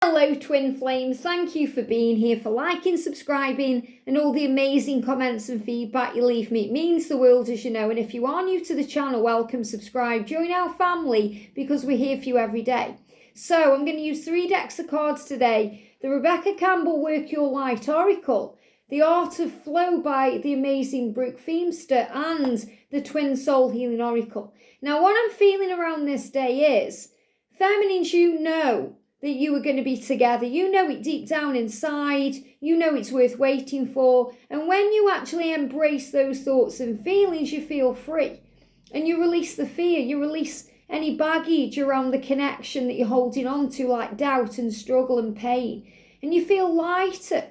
Hello twin flames, thank you for being here, for liking, subscribing and all the amazing comments and feedback you leave me. It means the world, as you know, and if you are new to the channel, welcome, subscribe, join our family because we're here for you every day. So I'm going to use 3 decks of cards today. The Rebecca Campbell Work Your Light Oracle, The Art of Flow by the amazing Brooke Feamster, and the Twin Soul Healing Oracle. Now what I'm feeling around this day is, feminines, you know that you are going to be together. You know it deep down inside. You know it's worth waiting for. And when you actually embrace those thoughts and feelings, you feel free. And you release the fear. You release any baggage around the connection that you're holding on to, like doubt and struggle and pain. And you feel lighter.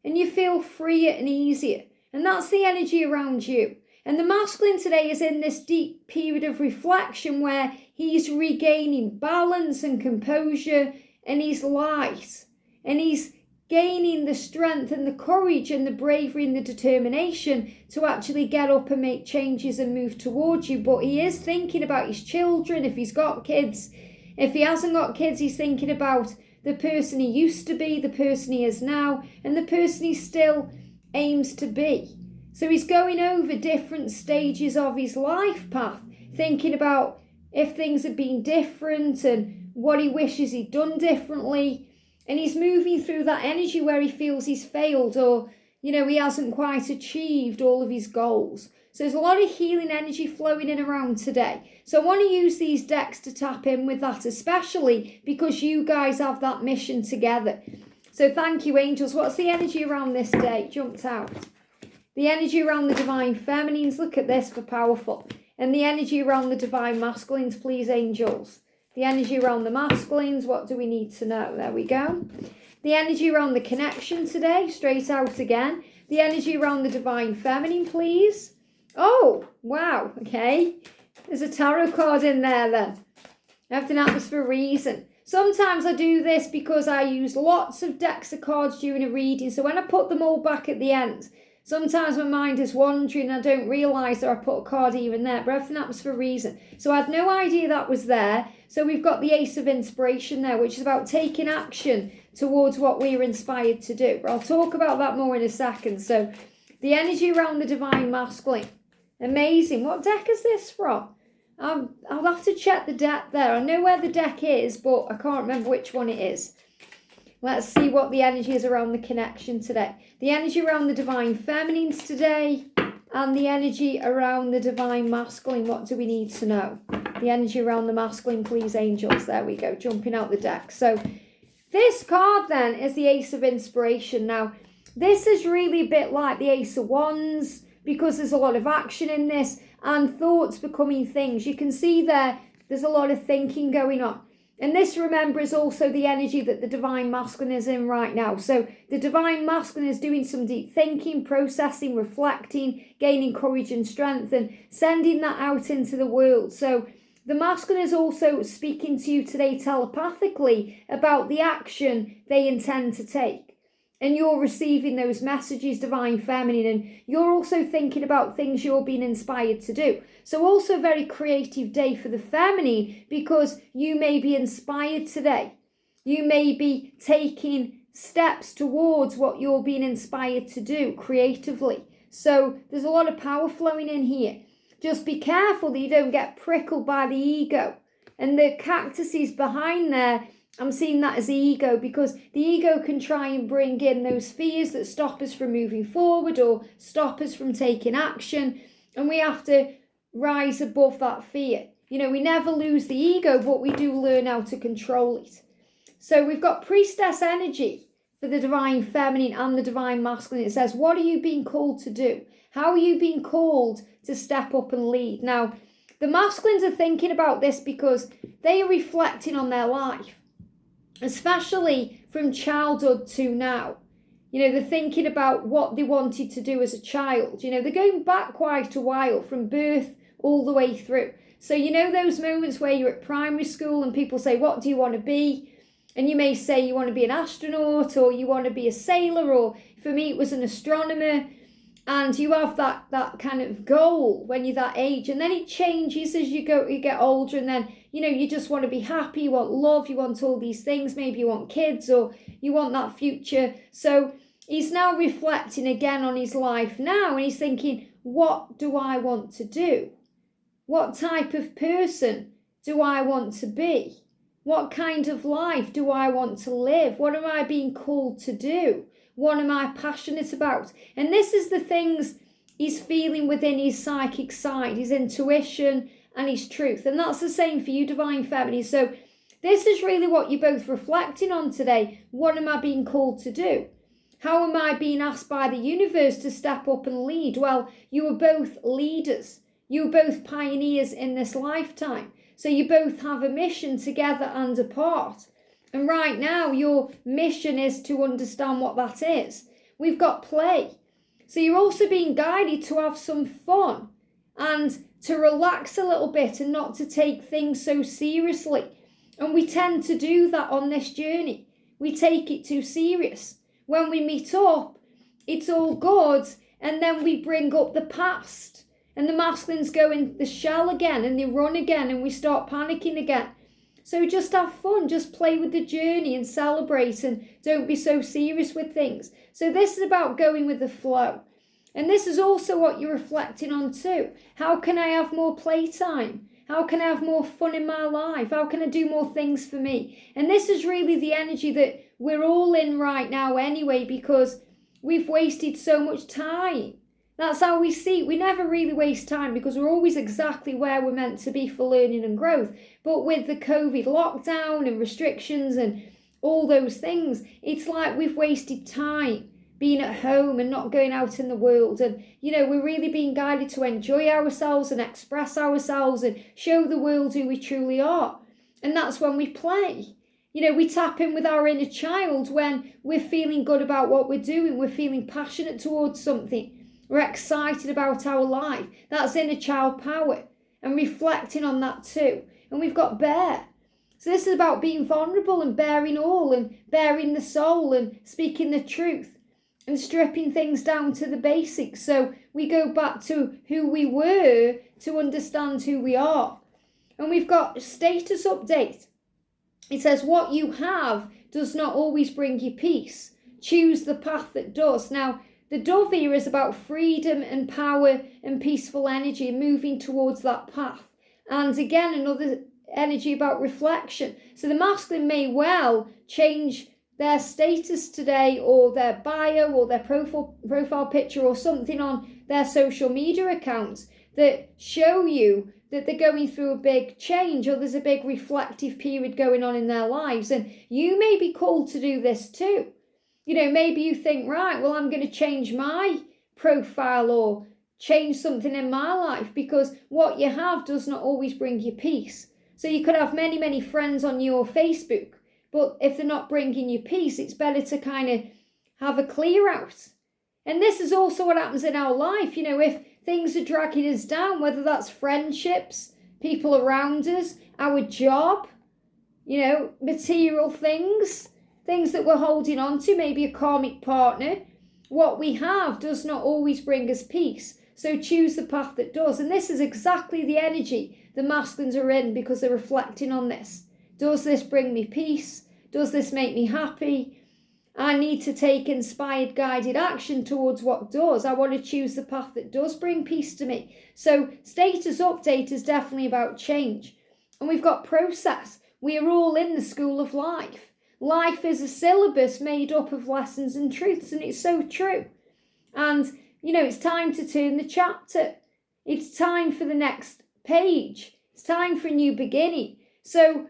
And you feel freer and easier. And that's the energy around you. And the masculine today is in this deep period of reflection where he's regaining balance and composure, and he's light, and he's gaining the strength and the courage and the bravery and the determination to actually get up and make changes and move towards you. But he is thinking about his children, if he's got kids. If he hasn't got kids, he's thinking about the person he used to be, the person he is now, and the person he still aims to be. So he's going over different stages of his life path, thinking about if things have been different and what he wishes he'd done differently. And he's moving through that energy where he feels he's failed, or, you know, he hasn't quite achieved all of his goals. So there's a lot of healing energy flowing in around today. So I want to use these decks to tap in with that, especially because you guys have that mission together. So thank you, angels. What's the energy around this day? Jumped out. The energy around the divine feminines, look at this for powerful. And the energy around the divine masculines, please, angels. The energy around the masculines, what do we need to know? There we go. The energy around the connection today, straight out again. The energy around the divine feminine, please. Oh, wow, okay. There's a tarot card in there then. Everything happens for a reason. Sometimes I do this because I use lots of decks of cards during a reading. So when I put them all back at the end, sometimes my mind is wandering and I don't realise that I put a card here and there, but everything happens for a reason. So I had no idea that was there. So we've got the Ace of Inspiration there, which is about taking action towards what we're inspired to do. But I'll talk about that more in a second. So the energy around the divine masculine. Amazing. What deck is this from? I'll have to check the deck there. I know where the deck is, but I can't remember which one it is. Let's see what the energy is around the connection today. The energy around the divine feminines today, and the energy around the divine masculine. What do we need to know? The energy around the masculine, please, angels. There we go, jumping out the deck. So this card then is the Ace of Inspiration. Now, this is really a bit like the Ace of Wands because there's a lot of action in this and thoughts becoming things. You can see there's a lot of thinking going on. And this, remember, is also the energy that the divine masculine is in right now. So the divine masculine is doing some deep thinking, processing, reflecting, gaining courage and strength, and sending that out into the world. So the masculine is also speaking to you today telepathically about the action they intend to take. And you're receiving those messages, divine feminine, and you're also thinking about things you're being inspired to do. So also a very creative day for the feminine because you may be inspired today. You may be taking steps towards what you're being inspired to do creatively. So there's a lot of power flowing in here. Just be careful that you don't get prickled by the ego. And the cactuses behind there, I'm seeing that as the ego, because the ego can try and bring in those fears that stop us from moving forward or stop us from taking action. And we have to rise above that fear. You know, we never lose the ego, but we do learn how to control it. So we've got priestess energy for the divine feminine and the divine masculine. It says, what are you being called to do? How are you being called to step up and lead? Now, the masculines are thinking about this because they are reflecting on their life, especially from childhood to now. You know, they're thinking about what they wanted to do as a child. You know, they're going back quite a while from birth all the way through. So, you know, those moments where you're at primary school and people say, what do you want to be? And you may say you want to be an astronaut or you want to be a sailor, or for me it was an astronomer. And you have that kind of goal when you're that age, and then it changes as you get older, and then you just want to be happy, you want love, you want all these things, maybe you want kids or you want that future. So he's now reflecting again on his life now, and he's thinking, what do I want to do? What type of person do I want to be? What kind of life do I want to live? What am I being called to do? What am I passionate about? And this is the things he's feeling within his psychic side, his intuition and his truth. And that's the same for you, Divine Feminine. So this is really what you're both reflecting on today. What am I being called to do? How am I being asked by the universe to step up and lead? Well, you are both leaders. You are both pioneers in this lifetime. So you both have a mission together and apart. And right now, your mission is to understand what that is. We've got play. So you're also being guided to have some fun and to relax a little bit and not to take things so seriously. And we tend to do that on this journey. We take it too serious. When we meet up, it's all good, and then we bring up the past. And the masculines go in the shell again, and they run again, and we start panicking again. So just have fun, just play with the journey and celebrate, and don't be so serious with things. So this is about going with the flow. And this is also what you're reflecting on too. How can I have more playtime? How can I have more fun in my life? How can I do more things for me? And this is really the energy that we're all in right now anyway, because we've wasted so much time. That's how we see it. We never really waste time because we're always exactly where we're meant to be for learning and growth. But with the COVID lockdown and restrictions and all those things, it's like we've wasted time being at home and not going out in the world. And, we're really being guided to enjoy ourselves and express ourselves and show the world who we truly are. And that's when we play. We tap in with our inner child when we're feeling good about what we're doing. We're feeling passionate towards something. We're excited about our life. That's inner child power, and reflecting on that too. And we've got bear. So this is about being vulnerable and bearing all and bearing the soul and speaking the truth and stripping things down to the basics. So we go back to who we were to understand who we are. And we've got status update. It says, what you have does not always bring you peace. Choose the path that does. Now, the dove here is about freedom and power and peaceful energy and moving towards that path. And again, another energy about reflection. So the masculine may well change their status today, or their bio, or their profile picture, or something on their social media accounts that show you that they're going through a big change, or there's a big reflective period going on in their lives. And you may be called to do this too. Maybe you think, right, well, I'm going to change my profile or change something in my life, because what you have does not always bring you peace. So you could have many, many friends on your Facebook, but if they're not bringing you peace, it's better to kind of have a clear out. And this is also what happens in our life. If things are dragging us down, whether that's friendships, people around us, our job, material things that we're holding on to, maybe a karmic partner, what we have does not always bring us peace. So choose the path that does. And this is exactly the energy the masculines are in, because they're reflecting on this. Does this bring me peace? Does this make me happy? I need to take inspired, guided action towards what does. I want to choose the path that does bring peace to me. So status update is definitely about change. And we've got process. We are all in the school of life. Life is a syllabus made up of lessons and truths, and it's so true. And, it's time to turn the chapter. It's time for the next page. It's time for a new beginning. So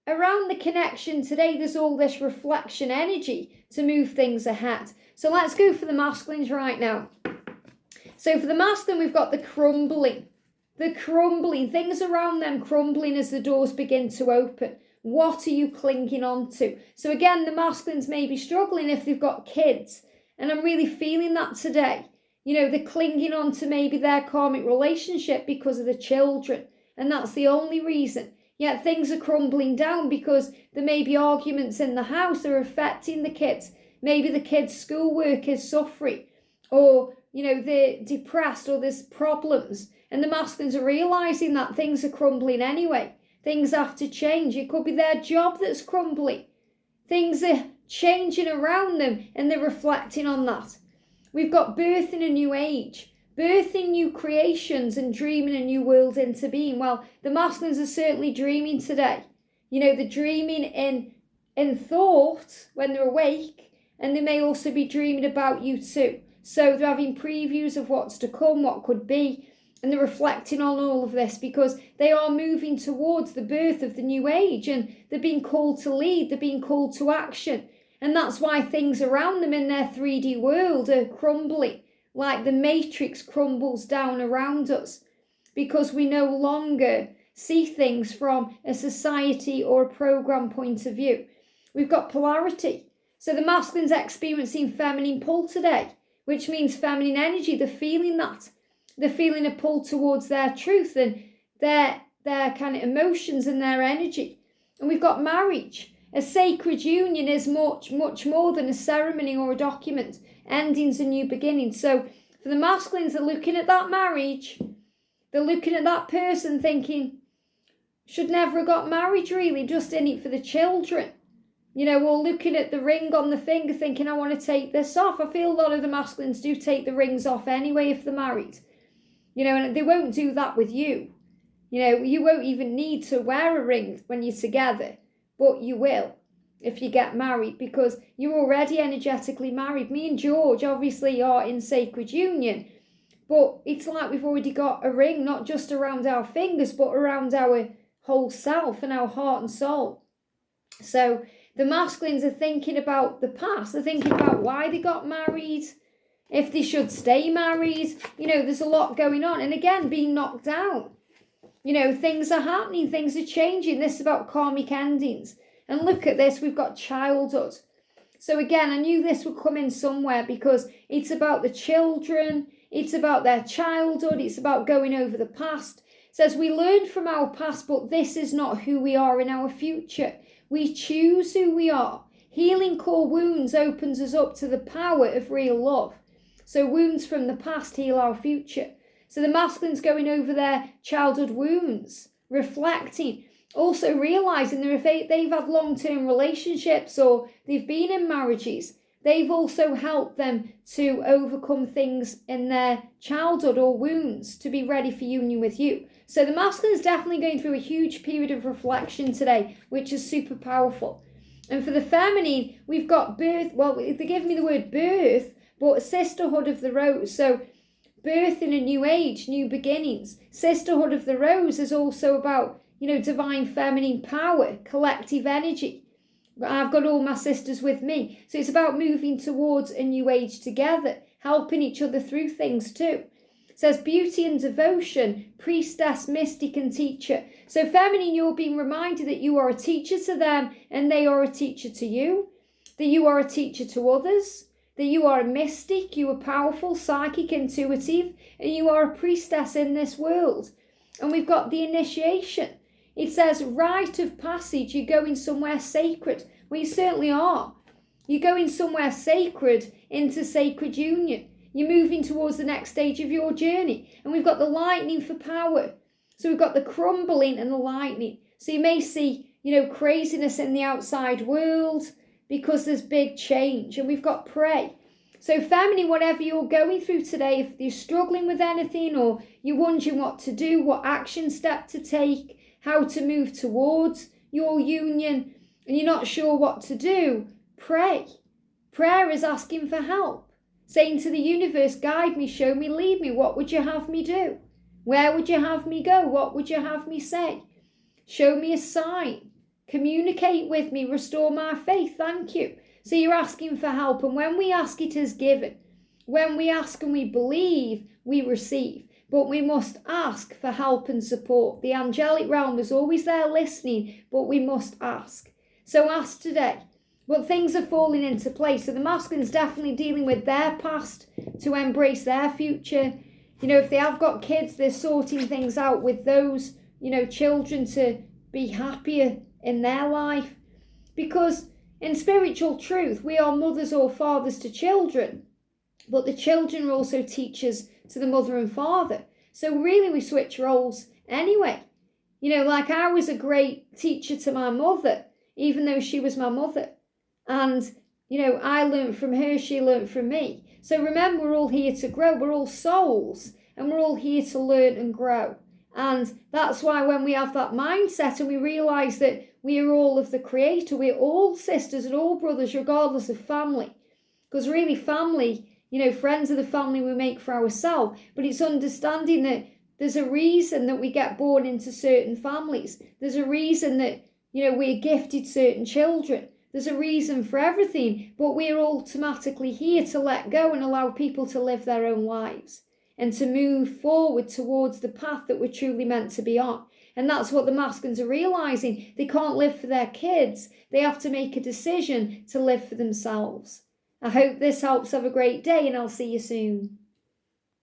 around the connection today, there's all this reflection energy to move things ahead. So let's go for the masculines right now. So for the masculine, we've got the crumbling. The crumbling, things around them crumbling as the doors begin to open. What are you clinging on to? So again, the masculines may be struggling if they've got kids. And I'm really feeling that today. They're clinging on to maybe their karmic relationship because of the children. And that's the only reason. Yet things are crumbling down because there may be arguments in the house that are affecting the kids. Maybe the kids' schoolwork is suffering. Or, they're depressed, or there's problems. And the masculines are realising that things are crumbling anyway. Things have to change. It could be their job that's crumbling. Things are changing around them and they're reflecting on that. We've got birth in a new age, birthing new creations and dreaming a new world into being. Well, the masculines are certainly dreaming today. They're dreaming in thought when they're awake, and they may also be dreaming about you too. So they're having previews of what's to come, what could be, and they're reflecting on all of this because they are moving towards the birth of the new age, and they're being called to lead, they're being called to action. And that's why things around them in their 3D world are crumbling, like the matrix crumbles down around us, because we no longer see things from a society or a program point of view. We've got polarity. So the masculines are experiencing feminine pull today, which means feminine energy. They're feeling that. They're feeling a pull towards their truth and their kind of emotions and their energy. And we've got marriage. A sacred union is much, much more than a ceremony or a document. Endings and new beginnings. So for the masculines, they're looking at that marriage. They're looking at that person thinking, should never have got married really, just in it for the children. Or looking at the ring on the finger thinking, I want to take this off. I feel a lot of the masculines do take the rings off anyway if they're married. And they won't do that with you. You won't even need to wear a ring when you're together. But you will if you get married, because you're already energetically married. Me and George obviously are in sacred union, but it's like we've already got a ring, not just around our fingers, but around our whole self and our heart and soul. So the masculines are thinking about the past. They're thinking about why they got married, if they should stay married. There's a lot going on. And again, being knocked down. Things are happening, things are changing. This is about karmic endings. And look at this, we've got childhood. So again, I knew this would come in somewhere because it's about the children, it's about their childhood, it's about going over the past. It says we learn from our past, but this is not who we are in our future. We choose who we are. Healing core wounds opens us up to the power of real love. So wounds from the past heal our future. So the masculines going over their childhood wounds, reflecting, also realising that if they've had long-term relationships or they've been in marriages, they've also helped them to overcome things in their childhood or wounds to be ready for union with you. So the masculine is definitely going through a huge period of reflection today, which is super powerful. And for the feminine, we've got birth. Well, they give me the word birth, but sisterhood of the rose. So birth in a new age, new beginnings. Sisterhood of the Rose is also about, divine feminine power, collective energy. I've got all my sisters with me. So it's about moving towards a new age together, helping each other through things too. It says beauty and devotion, priestess, mystic and teacher. So feminine, you're being reminded that you are a teacher to them and they are a teacher to you, that you are a teacher to others, that you are a mystic, you are powerful, psychic, intuitive, and you are a priestess in this world. And we've got the initiation. It says rite of passage, you're going somewhere sacred. Well, you certainly are. You're going somewhere sacred into sacred union. You're moving towards the next stage of your journey. And we've got the lightning for power. So we've got the crumbling and the lightning. So you may see, craziness in the outside world, because there's big change, and we've got pray. So feminine, whatever you're going through today, if you're struggling with anything or you're wondering what to do, what action step to take, how to move towards your union, and you're not sure what to do, pray. Prayer is asking for help, saying to the universe, guide me, show me, lead me. What would you have me do? Where would you have me go? What would you have me say? Show me a sign. Communicate with me, restore my faith, thank you. So you're asking for help, and when we ask, it is given. When we ask and we believe, we receive. But we must ask for help and support. The angelic realm is always there listening, but we must ask. So ask today. But things are falling into place. So the masculine's definitely dealing with their past to embrace their future. If they have got kids, they're sorting things out with those, children to be happier in their life. Because in spiritual truth, we are mothers or fathers to children, but the children are also teachers to the mother and father. So really we switch roles anyway. You know, like I was a great teacher to my mother, even though she was my mother. And, you know, I learned from her, she learned from me. So remember, we're all here to grow. We're all souls, and we're all here to learn and grow. And that's why when we have that mindset and we realize that we are all of the Creator, we're all sisters and all brothers, regardless of family. Because really family, you know, friends are the family we make for ourselves. But it's understanding that there's a reason that we get born into certain families. There's a reason that, you know, we're gifted certain children. There's a reason for everything. But we're automatically here to let go and allow people to live their own lives and to move forward towards the path that we're truly meant to be on. And that's what the masculines are realizing. They can't live for their kids. They have to make a decision to live for themselves. I hope this helps. Have a great day, and I'll see you soon.